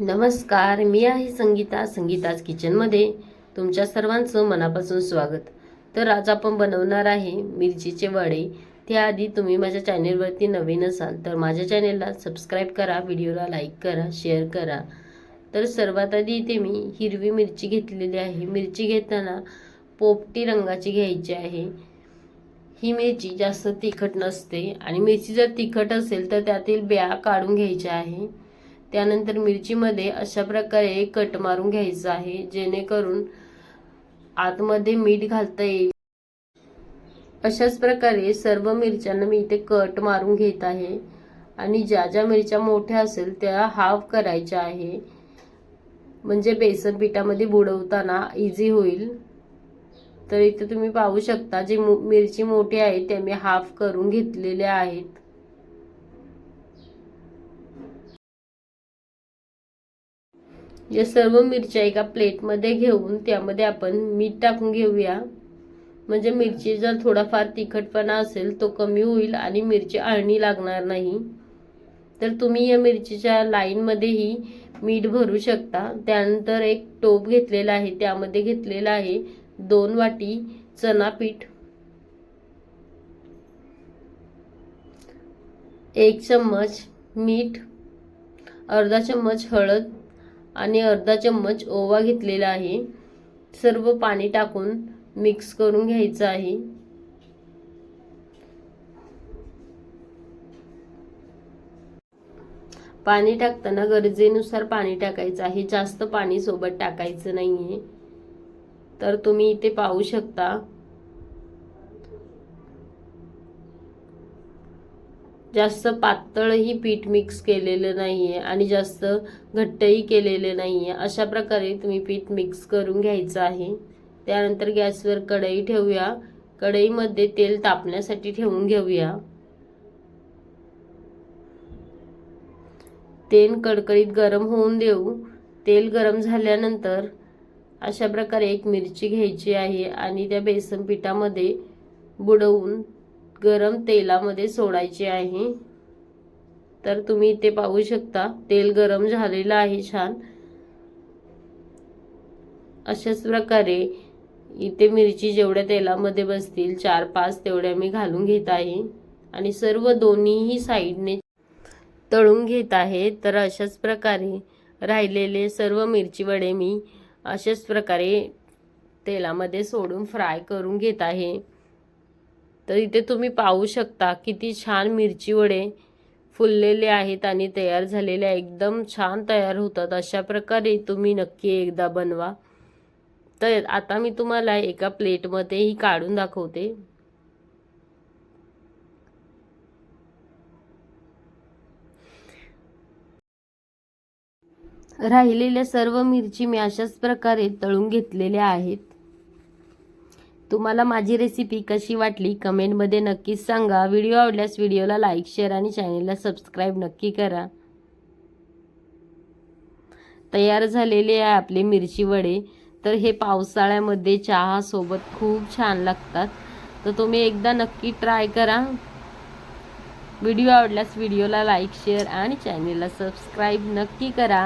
नमस्कार, मी आहे संगीताज किचनमध्ये तुमच्या सर्वांचं मनापासून स्वागत। तर आज आपण बनवणार आहे मिरचीचे वडे। त्याआधी तुम्ही माझ्या चॅनलवरती नवीन असाल तर माझ्या चॅनलला सबस्क्राईब करा, व्हिडिओला लाईक करा, शेअर करा। तर सर्वात आधी इथे मी हिरवी मिरची घेतलेली आहे। मिरची घेताना पोपटी रंगाची घ्यायची आहे। ही मिरची जास्त तिखट नसते आणि मिरची जर तिखट असेल तर त्यातील ब्या काढून घ्यायच्या आहे। त्यानंतर मिरचीमध्ये अशा प्रकारे कट मारून घ्यायचा आहे जेणेकरून आतमध्ये मीठ घालता येईल। अशाच प्रकारे सर्व मिरच्यांना मी इथे कट मारून घेत आहे आणि ज्या ज्या मिरच्या मोठ्या असेल त्या हाफ करायच्या आहे, म्हणजे बेसन पिठामध्ये बुडवताना इझी होईल। तर इथे तुम्ही पाहू शकता जी मिरची मोठी आहे त्या मी हाफ करून घेतलेल्या आहेत। या सर्व मिरच्या एका प्लेटमध्ये घेऊन त्यामध्ये आपण मीठ टाकून घेऊया, म्हणजे मिरची जर थोडाफार तिखटपणा असेल तो कमी होईल आणि मिरची आळणी लागणार नाही। तर तुम्ही या मिरचीच्या लाईनमध्येही मीठ भरू शकता। त्यानंतर एक टोप घेतलेला आहे, त्यामध्ये घेतलेला आहे 2 वाटी चणा पीठ, 1 चम्मच मीठ, अर्धा चम्मच हळद आणि अर्धा चम्मच ओवा घेतलेला आहे। सर्व पाणी टाकून मिक्स करून घ्यायचं आहे। पाणी टाकताना गरजेनुसार पाणी टाकायचं आहे, जास्त पाणी सोबत टाकायचं नाहीये। तर तुम्ही इथे पाहू शकता जास्त पातळही पीठ मिक्स केलेलं नाहीये आणि जास्त घट्टही केलेलं नाहीये। अशा प्रकारे तुम्ही पीठ मिक्स करून घ्यायचं आहे। त्यानंतर गॅसवर कढई ठेवूया, कढईमध्ये तेल तापण्यासाठी ठेवून घेऊया। तेल कडकडीत गरम होऊन देऊ। तेल गरम झाल्यानंतर अशा प्रकारे एक मिरची घ्यायची आहे आणि त्या बेसन पिठामध्ये बुडवून गरम तेलामध्ये सोडायचे आहे। तर तुम्ही इथे पाहू शकता तेल गरम झालेलं आहे छान। अशाच प्रकारे इथे मिरची जेवढ्या तेलामध्ये बसतील 4-5 तेवढ्या मी घालून घेत आहे आणि सर्व दोन्हीही साइडने तळून घेत आहे। तर अशाच प्रकारे राहिलेले सर्व मिरची वडे मी अशाच प्रकारे तेलामध्ये सोडून फ्राय करून घेत आहे। तर इथे तुम्ही पाहू शकता किती छान मिरची वडे फुललेले आहेत आणि तयार झालेले एकदम छान तयार होतात। अशा प्रकारे तुम्ही नक्की एकदा बनवा। तर आता मी तुम्हाला एका प्लेटमध्येही काढून दाखवते। राहिलेल्या सर्व मिरची मी अशाच प्रकारे तळून घेतलेल्या आहेत। तुम्हाला माझी रेसिपी कशी वाटली कमेंटमध्ये नक्कीच सांगा। व्हिडिओ आवडल्यास व्हिडिओला लाईक, शेअर आणि चॅनलला सबस्क्राईब नक्की करा। तयार झालेले आहे आपले मिरची वडे। तर हे पावसाळ्यामध्ये चहा सोबत खूप छान लागतात। तर तुम्ही एकदा नक्की ट्राय करा। व्हिडिओ आवडल्यास व्हिडिओला लाईक, शेअर आणि चॅनलला सबस्क्राईब नक्की करा।